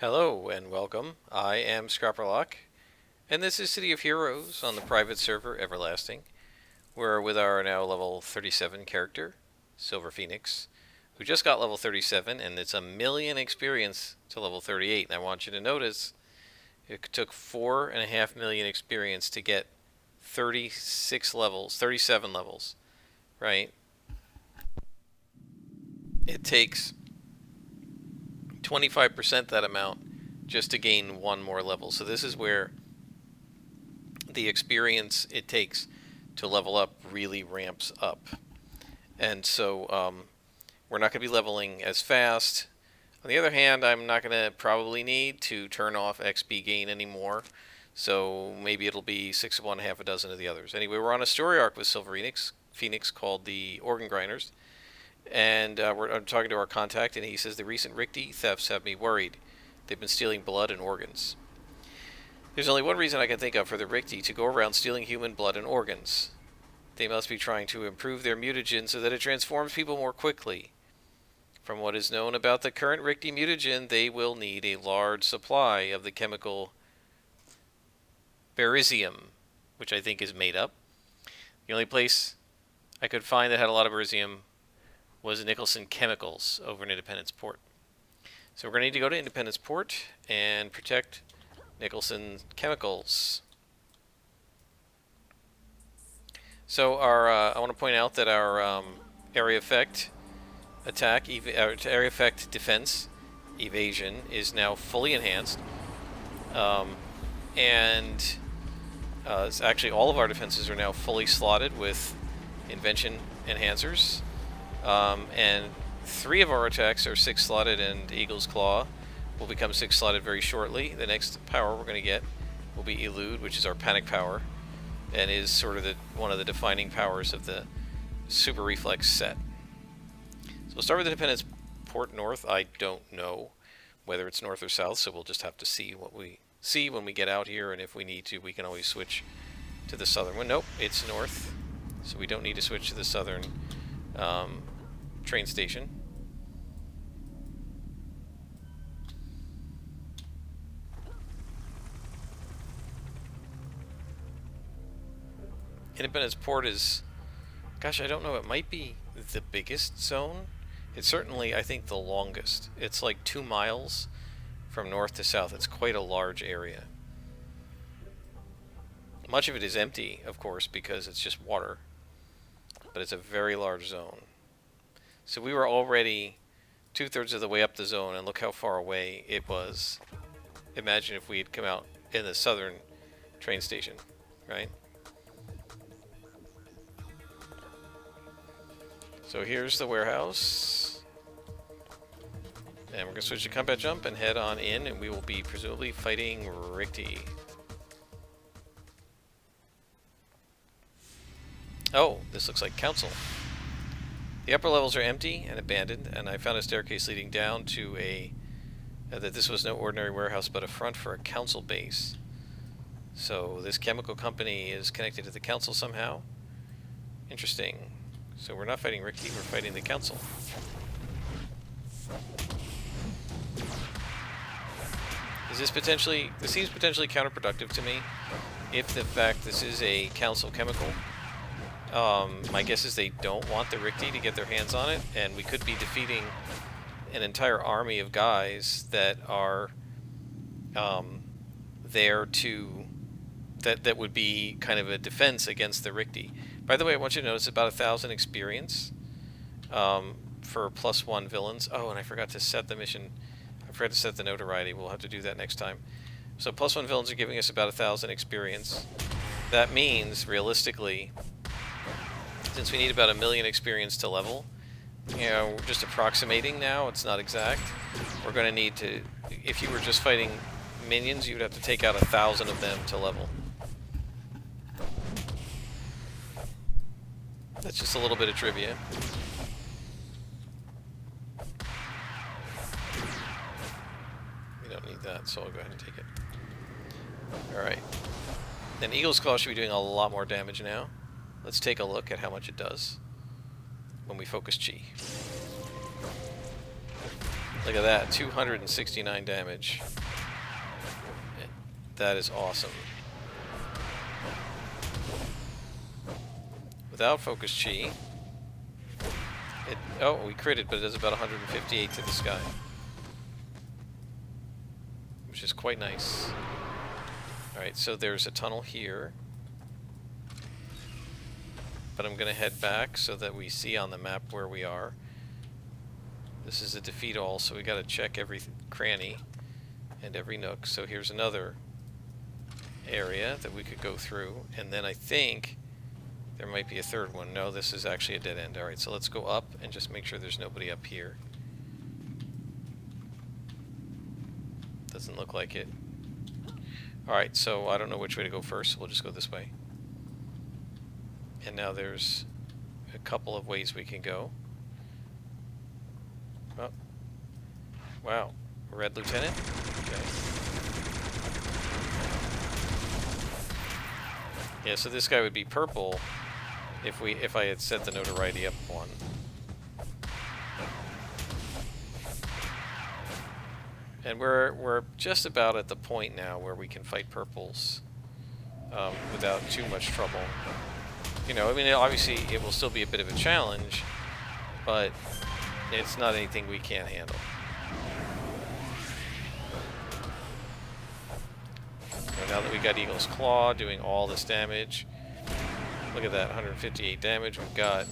Hello and welcome. I am Scrapperlock, and this is City of Heroes on the private server Everlasting. We're with our now level 37 character, Silver Phoenix, who just got level 37, and it's a million experience to level 38. And I want you to notice it took 4.5 million experience to get 36 levels, 37 levels, right? It takes 25% that amount just to gain one more level. So this is where the experience it takes to level up really ramps up. And so we're not going to be leveling as fast. On the other hand, I'm not going to probably need to turn off XP gain anymore. So maybe it'll be 6 of one, half a dozen of the others. Anyway, we're on a story arc with Silver Phoenix called the Organ Grinders. And I'm talking to our contact, and he says the recent Rikti thefts have me worried. They've been stealing blood and organs. There's only one reason I can think of for the Rikti to go around stealing human blood and organs. They must be trying to improve their mutagen so that it transforms people more quickly. From what is known about the current Rikti mutagen, they will need a large supply of the chemical beryllium, which I think is made up. The only place I could find that had a lot of beryllium was Nicholson Chemicals over in Independence Port. So we're going to need to go to Independence Port and protect Nicholson Chemicals. So I want to point out that our area effect attack, area effect defense evasion is now fully enhanced. And it's actually all of our defenses are now fully slotted with invention enhancers. And 3 of our attacks are 6 slotted, and Eagle's Claw will become 6 slotted very shortly. The next power we're going to get will be Elude, which is our panic power, and is sort of one of the defining powers of the Super Reflex set. So we'll start with Independence Port North. I don't know whether it's north or south, so we'll just have to see what we see when we get out here, and if we need to, we can always switch to the southern one. Nope, it's north, so we don't need to switch to the southern train station. Independence Port is, gosh, I don't know, it might be the biggest zone. It's certainly, I think, the longest. It's like 2 miles from north to south. It's quite a large area. Much of it is empty, of course, because it's just water, but it's a very large zone. So we were already 2/3 of the way up the zone, and look how far away it was. Imagine if we had come out in the southern train station, right? So here's the warehouse. And we're going to switch to combat jump and head on in, and we will be presumably fighting Rikti. Oh, this looks like council. The upper levels are empty and abandoned, and I found a staircase leading down to that this was no ordinary warehouse but a front for a council base. So this chemical company is connected to the council somehow. Interesting. So we're not fighting Rikti, we're fighting the council. This seems potentially counterproductive to me, if the fact this is a council chemical. My guess is they don't want the Rikti to get their hands on it, and we could be defeating an entire army of guys that are there to that would be kind of a defense against the Rikti. By the way, I want you to notice about 1,000 experience for +1 villains. Oh, and I forgot to set the mission. I forgot to set the notoriety. We'll have to do that next time. So +1 villains are giving us about 1,000 experience. That means, realistically, since we need about 1 million experience to level, you know, we're just approximating now, it's not exact. We're going to need to, if you were just fighting minions, you would have to take out 1,000 of them to level. That's just a little bit of trivia. We don't need that, so I'll go ahead and take it. Alright. Then Eagle's Claw should be doing a lot more damage now. Let's take a look at how much it does when we focus Chi. Look at that, 269 damage. That is awesome. Without focus chi, oh, we critted, but it does about 158 to this guy, which is quite nice. Alright, so there's a tunnel here, but I'm going to head back so that we see on the map where we are. This is a defeat all, so we got to check every cranny and every nook. So here's another area that we could go through, and then I think there might be a third one. No, this is actually a dead end. Alright, so let's go up and just make sure there's nobody up here. Doesn't look like it. Alright, so I don't know which way to go first, so we'll just go this way. And now there's a couple of ways we can go. Oh. Wow. Red Lieutenant? Okay. Yeah, so this guy would be purple if I had set the notoriety up one. And we're just about at the point now where we can fight purples without too much trouble. You know, I mean, obviously it will still be a bit of a challenge, but it's not anything we can't handle. So now that we got Eagle's Claw doing all this damage, look at that, 158 damage. We've got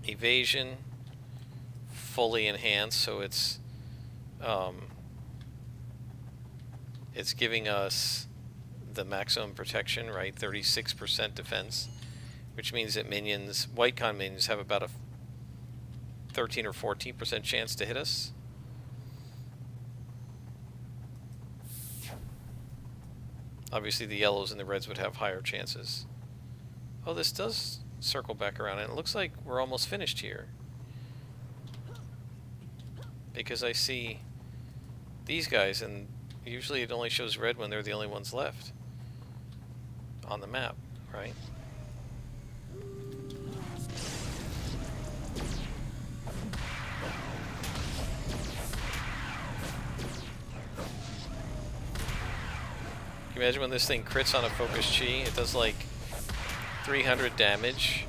evasion fully enhanced, so it's giving us the maximum protection, right? 36% defense, which means that minions, white con minions, have about a 13 or 14% chance to hit us. Obviously the yellows and the reds would have higher chances. Oh, this does circle back around, and it looks like we're almost finished here. Because I see these guys, and usually it only shows red when they're the only ones left on the map, right? Can you imagine when this thing crits on a focus chi? It does like 300 damage,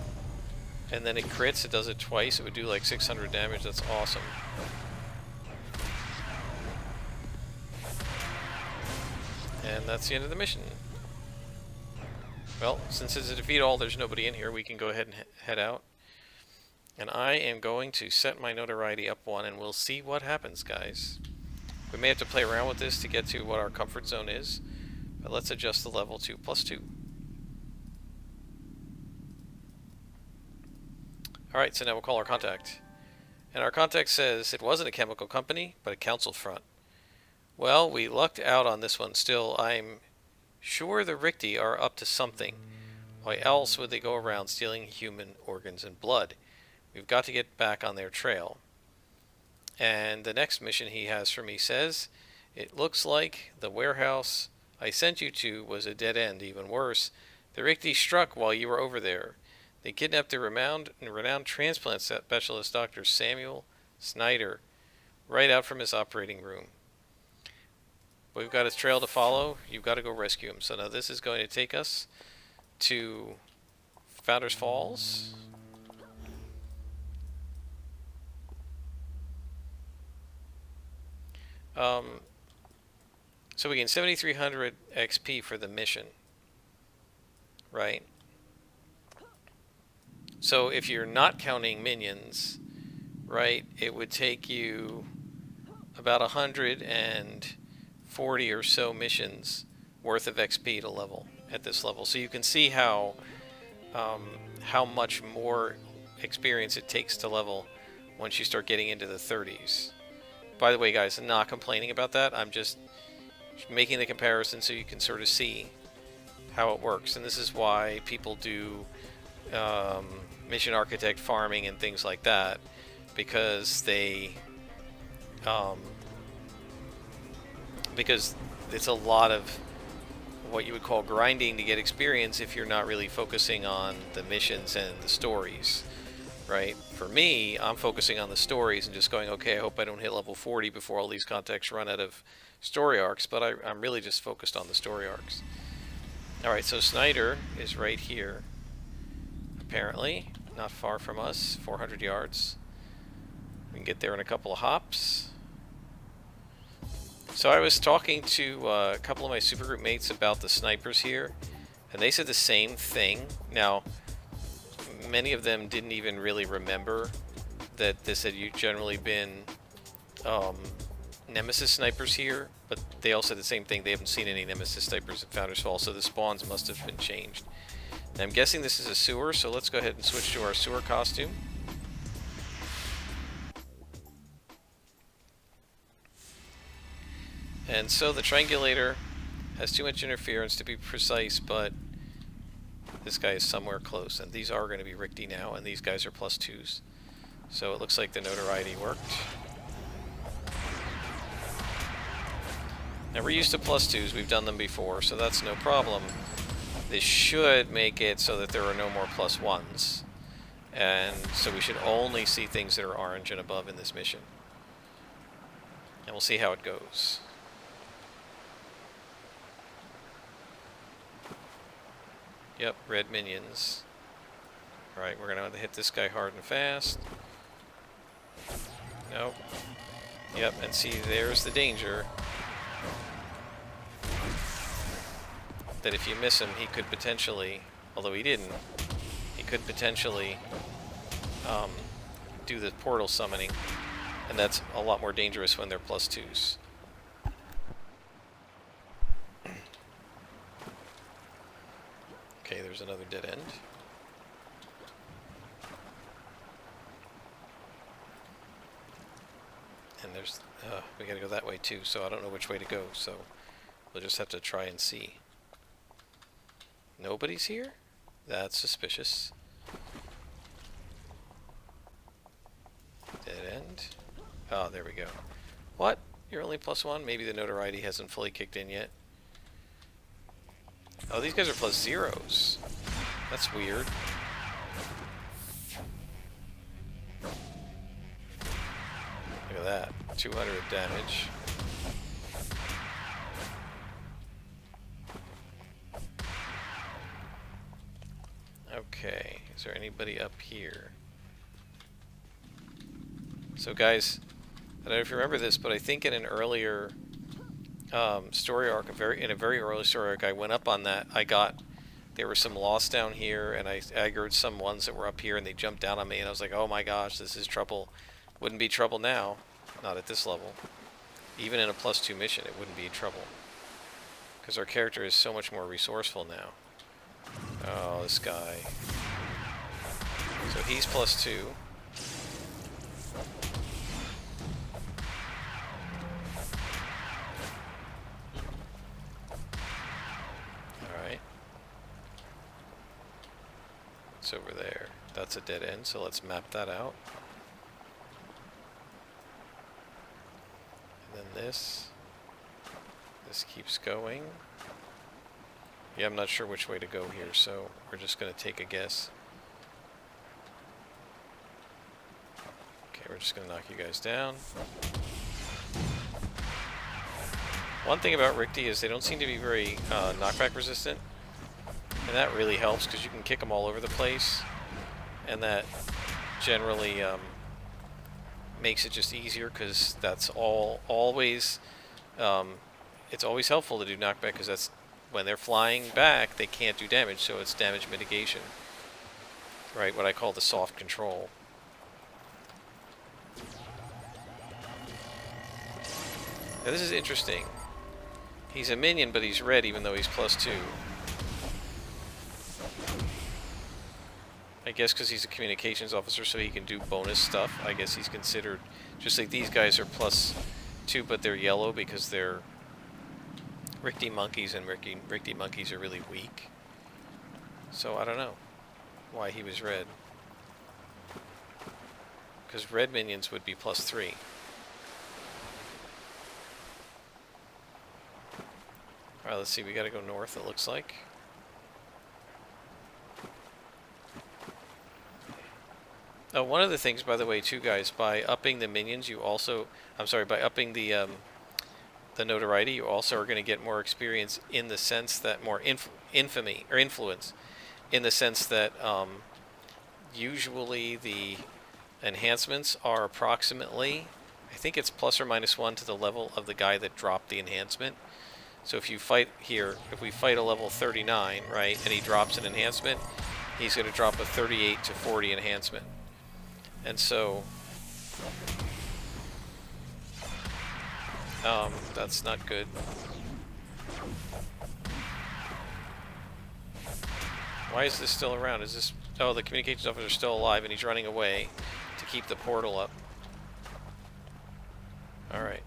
and then it crits, it does it twice, it would do like 600 damage. That's awesome. And that's the end of the mission. Well, since it's a defeat all, there's nobody in here, we can go ahead and head out. And I am going to set my notoriety up one, and we'll see what happens, guys. We may have to play around with this to get to what our comfort zone is, but let's adjust the level to +2. Alright, so now we'll call our contact. And our contact says it wasn't a chemical company, but a council front. Well, we lucked out on this one still. I'm sure the Richti are up to something. Why else would they go around stealing human organs and blood? We've got to get back on their trail. And the next mission he has for me says, it looks like the warehouse I sent you to was a dead end. Even worse, the Richti struck while you were over there. They kidnapped the renowned transplant specialist Dr. Samuel Snyder right out from his operating room. We've got his trail to follow. You've got to go rescue him. So now this is going to take us to Founders Falls. So we gain 7,300 XP for the mission, right? So if you're not counting minions, right, it would take you about 140 or so missions worth of XP to level at this level. So you can see how much more experience it takes to level once you start getting into the 30s. By the way, guys, I'm not complaining about that. I'm just making the comparison so you can sort of see how it works. And this is why people do mission architect farming and things like that, because because it's a lot of what you would call grinding to get experience if you're not really focusing on the missions and the stories, right? For me, I'm focusing on the stories and just going, okay, I hope I don't hit level 40 before all these contacts run out of story arcs, but I'm really just focused on the story arcs. Alright, so Snyder is right here, apparently. Not far from us, 400 yards. We can get there in a couple of hops. So I was talking to a couple of my supergroup mates about the snipers here, and they said the same thing. Now, many of them didn't even really remember that this had generally been Nemesis snipers here, but they all said the same thing. They haven't seen any Nemesis snipers at Founders Fall, so the spawns must have been changed. And I'm guessing this is a sewer, so let's go ahead and switch to our sewer costume. And so the triangulator has too much interference to be precise, but this guy is somewhere close. And these are going to be Richter now, and these guys are +2s. So it looks like the notoriety worked. Now we're used to +2s, we've done them before, so that's no problem. This should make it so that there are no more +1s. And so we should only see things that are orange and above in this mission. And we'll see how it goes. Yep, red minions. Alright, we're going to hit this guy hard and fast. Nope. Yep, and see, there's the danger. That if you miss him, he could potentially, although he didn't, he could potentially do the portal summoning. And that's a lot more dangerous when they're +2s. Okay, there's another dead end. And there's, we gotta go that way too, so I don't know which way to go, so we'll just have to try and see. Nobody's here? That's suspicious. Dead end. Oh, there we go. What? You're only +1? Maybe the notoriety hasn't fully kicked in yet. Oh, these guys are +0s. That's weird. Look at that. 200 damage. Okay, is there anybody up here? So guys, I don't know if you remember this, but I think in an earlier story arc, in a very early story arc, I went up on that. There were some lost down here, and I aggroed some ones that were up here, and they jumped down on me, and I was like, oh my gosh, this is trouble. Wouldn't be trouble now. Not at this level. Even in a +2 mission, it wouldn't be trouble. Because our character is so much more resourceful now. Oh, this guy. So he's +2. Alright. What's over there? That's a dead end, so let's map that out. And then this. This keeps going. Yeah, I'm not sure which way to go here, so we're just going to take a guess. Okay, we're just going to knock you guys down. One thing about Richter is they don't seem to be very knockback resistant. And that really helps because you can kick them all over the place. And that generally makes it just easier because that's always... it's always helpful to do knockback because that's... when they're flying back, they can't do damage, so it's damage mitigation. Right, what I call the soft control. Now this is interesting. He's a minion, but he's red even though he's +2. I guess because he's a communications officer, so he can do bonus stuff. I guess he's considered, just like these guys are +2, but they're yellow because they're Richter monkeys, and Richter monkeys are really weak. So I don't know why he was red. Because red minions would be +3. Alright, let's see, we gotta go north, it looks like. One of the things, by the way, too, guys, by upping the minions, you also, I'm sorry, by upping the notoriety, you also are going to get more experience in the sense that more infamy or influence, in the sense that usually the enhancements are approximately, I think it's ±1 to the level of the guy that dropped the enhancement. So if you fight here, if we fight a level 39, right, and he drops an enhancement, he's going to drop a 38 to 40 enhancement. And so that's not good. Why is this still around? Is this... Oh, the communications officer is still alive and he's running away to keep the portal up. Alright.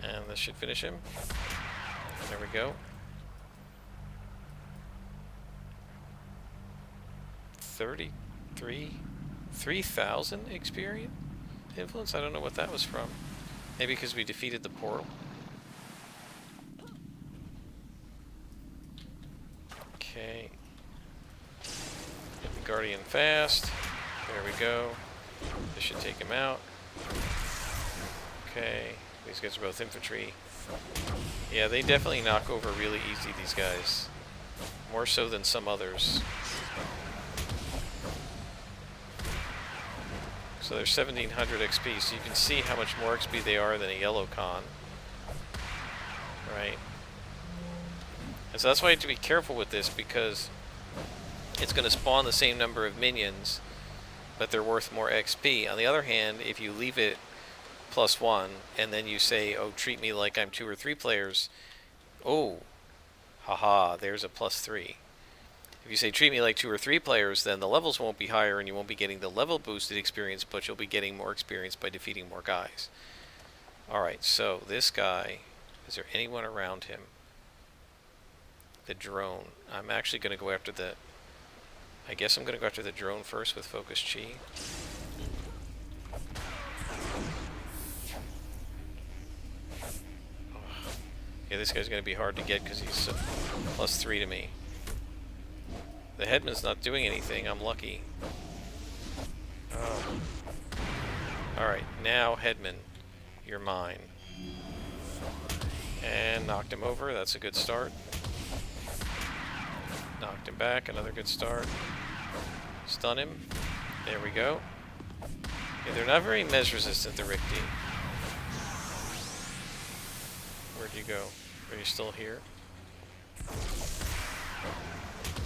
And this should finish him. There we go. 3,000 experience? Influence? I don't know what that was from. Maybe because we defeated the portal. Okay. Hit the Guardian fast. There we go. This should take him out. Okay. These guys are both infantry. Yeah, they definitely knock over really easy, these guys. More so than some others. So they're 1700 XP, so you can see how much more XP they are than a yellow con. Right? And so that's why you have to be careful with this, because it's going to spawn the same number of minions, but they're worth more XP. On the other hand, if you leave it +1, and then you say, oh, treat me like I'm 2 or 3 players, oh, haha, there's a +3. If you say treat me like 2 or 3 players, then the levels won't be higher and you won't be getting the level boosted experience, but you'll be getting more experience by defeating more guys. Alright, so this guy, is there anyone around him? The drone. I'm actually going to go after the... I guess I'm going to go after the drone first with Focus Chi. Yeah, this guy's going to be hard to get because he's +3 to me. The headman's not doing anything. I'm lucky. Oh. Alright, now headman, you're mine. And knocked him over. That's a good start. Knocked him back. Another good start. Stun him. There we go. Yeah, they're not very mez resistant, the Rick D. Where'd you go? Are you still here?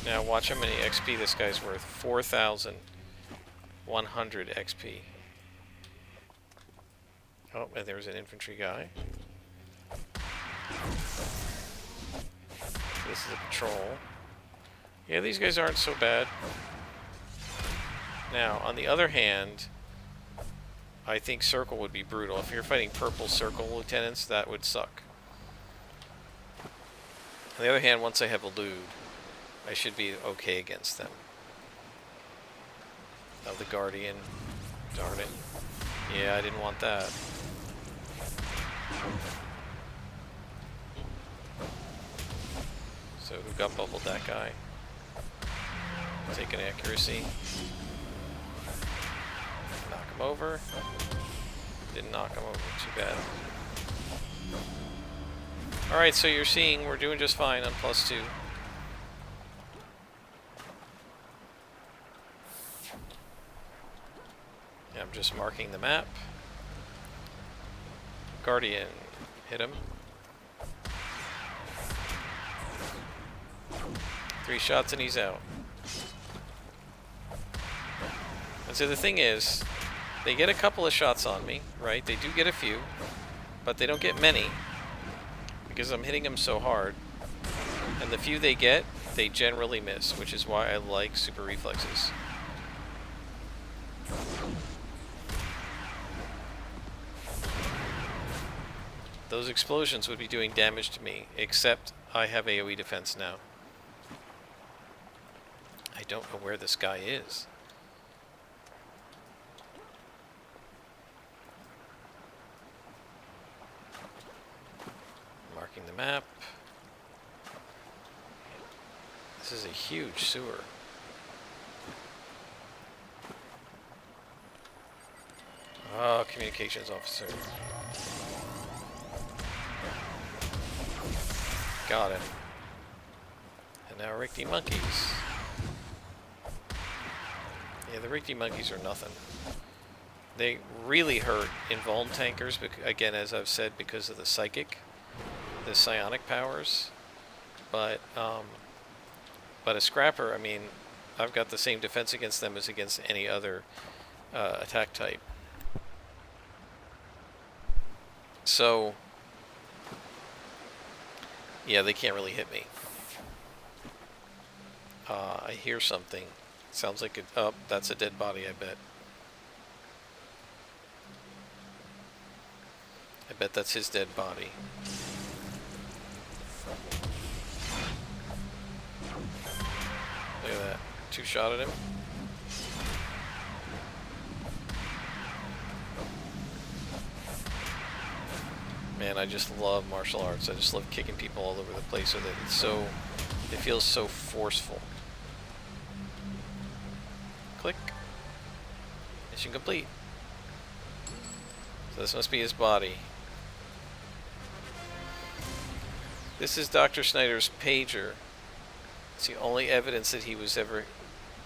Now watch how many XP this guy's worth. 4,100 XP. Oh, and there's an infantry guy. This is a patrol. Yeah, these guys aren't so bad. Now, on the other hand, I think Circle would be brutal. If you're fighting purple Circle lieutenants, that would suck. On the other hand, once I have Elude, I should be okay against them. Oh, the Guardian. Darn it. Yeah, I didn't want that. So who got bubbled? That guy. Taking accuracy. Knock him over. Didn't knock him over. Too bad. Alright, so you're seeing we're doing just fine on +2. I'm just marking the map. Guardian, hit him. 3 shots and he's out. And so the thing is, they get a couple of shots on me, right? They do get a few, but they don't get many because I'm hitting them so hard. And the few they get, they generally miss, which is why I like super reflexes. Those explosions would be doing damage to me, except I have AoE defense now. I don't know where this guy is. map. This is a huge sewer. Oh, communications officer. Got it. And now Rickety monkeys. Yeah, the Rickety monkeys are nothing. They really hurt invuln tankers, again, as I've said, because of the psychic, the psionic powers. But a scrapper, I mean, I've got the same defense against them as against any other attack type. So, yeah, they can't really hit me. I hear something. Sounds like it. Oh, that's a dead body, I bet. I bet that's his dead body. Look at that. 2 shot at him. Man, I just love martial arts. I just love kicking people all over the place with it. It's so, it feels so forceful. Click. Mission complete. So this must be his body. This is Dr. Snyder's pager. It's the only evidence that he was ever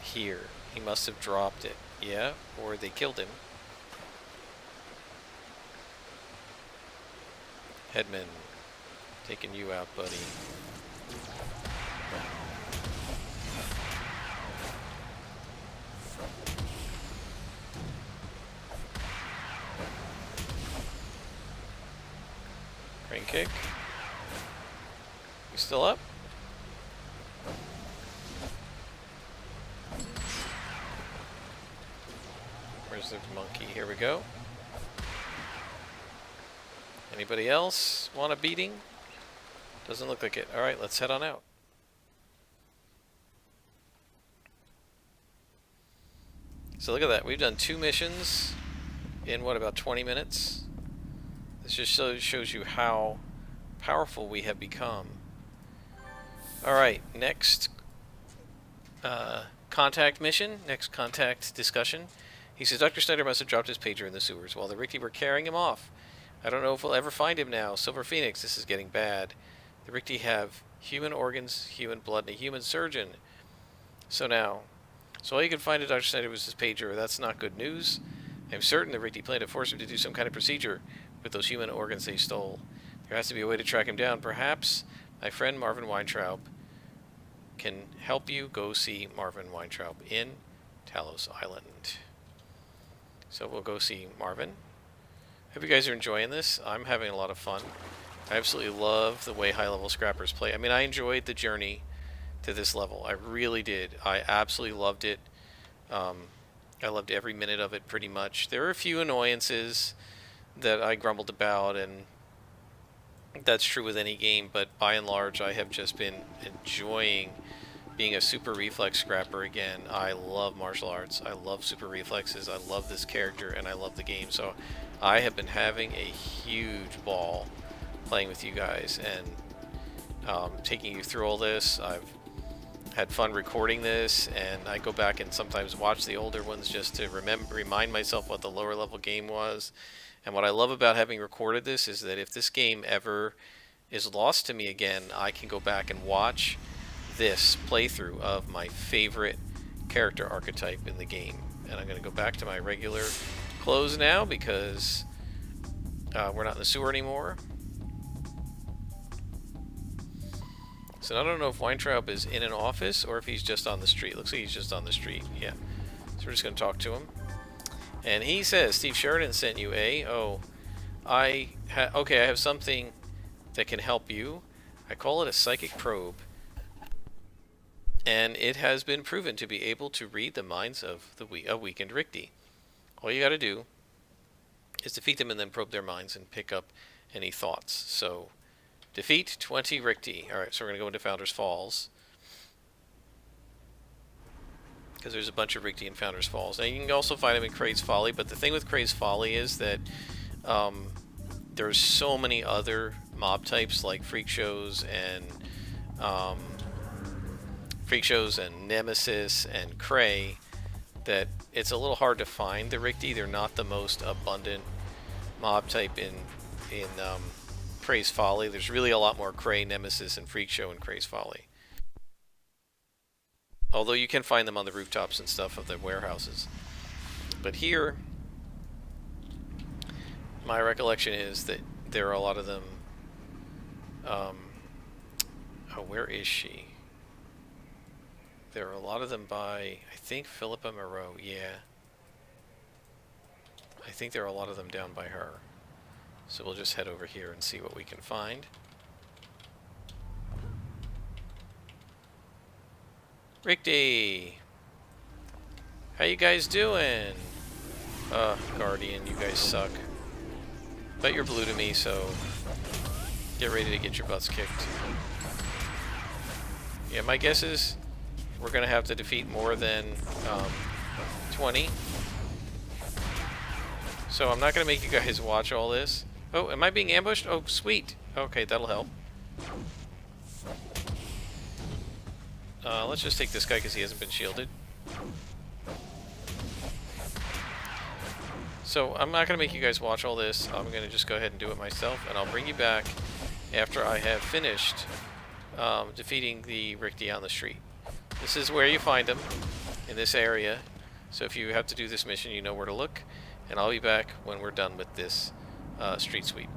here. He must have dropped it. Yeah? Or they killed him. Headman, taking you out, buddy. Crane kick. You still up? Where's the monkey? Here we go. Anybody else want a beating? Doesn't look like it. Alright, let's head on out. So look at that. We've done 2 missions in, what, about 20 minutes? This just shows you how powerful we have become. Alright, next contact mission, next contact discussion. He says Dr. Snyder must have dropped his pager in the sewers while the Rickety were carrying him off. I don't know if we'll ever find him now. Silver Phoenix, this is getting bad. The Rickety have human organs, human blood, and a human surgeon. So all you could find of Dr. Snyder was his pager. That's not good news. I'm certain the Rickety plan to force him to do some kind of procedure with those human organs they stole. There has to be a way to track him down. Perhaps my friend Marvin Weintraub can help you. Go see Marvin Weintraub in Talos Island. So we'll go see Marvin. Hope you guys are enjoying this. I'm having a lot of fun. I absolutely love the way high-level scrappers play. I mean, I enjoyed the journey to this level. I really did. I absolutely loved it. I loved every minute of it pretty much. There were a few annoyances that I grumbled about, and that's true with any game, but by and large I have just been enjoying being a super reflex scrapper again. I love martial arts. I love super reflexes. I love this character, and I love the game. So I have been having a huge ball playing with you guys and taking you through all this. I've had fun recording this, and I go back and sometimes watch the older ones just to remind myself what the lower level game was. And what I love about having recorded this is that if this game ever is lost to me again, I can go back and watch this playthrough of my favorite character archetype in the game. And I'm going to go back to my regular clothes now because we're not in the sewer anymore. So I don't know if Weintraub is in an office or if he's just on the street. Looks like he's just on the street. Yeah. So we're just going to talk to him. And he says, Steve Sheridan sent you a... Oh, okay, I have something that can help you. I call it a psychic probe. And it has been proven to be able to read the minds of a weakened Rickety. All you got to do is defeat them and then probe their minds and pick up any thoughts. So, defeat 20 Rickety. Alright, so we're going to go into Founders Falls. Because there's a bunch of Rickety in Founders Falls. Now, you can also find them in Krade's Folly, but the thing with Krade's Folly is that there's so many other mob types like freak shows and Nemesis and Cray, that it's a little hard to find the Rikti. They're not the most abundant mob type in Cray's Folly. There's really a lot more Cray, Nemesis, and Freak Show in Cray's Folly. Although you can find them on the rooftops and stuff of the warehouses. But here, my recollection is that there are a lot of them. Oh, where is she? There are a lot of them by, I think, Philippa Moreau. Yeah. I think there are a lot of them down by her. So we'll just head over here and see what we can find. Rikti! How you guys doing? Guardian, you guys suck. But you're blue to me, so get ready to get your butts kicked. Yeah, my guess is we're going to have to defeat more than 20. So I'm not going to make you guys watch all this. Oh, am I being ambushed? Oh, sweet. Okay, that'll help. Let's just take this guy because he hasn't been shielded. So I'm not going to make you guys watch all this. I'm going to just go ahead and do it myself, and I'll bring you back after I have finished defeating the Rikti on the street. This is where you find them, in this area. So if you have to do this mission, you know where to look. And I'll be back when we're done with this street sweep.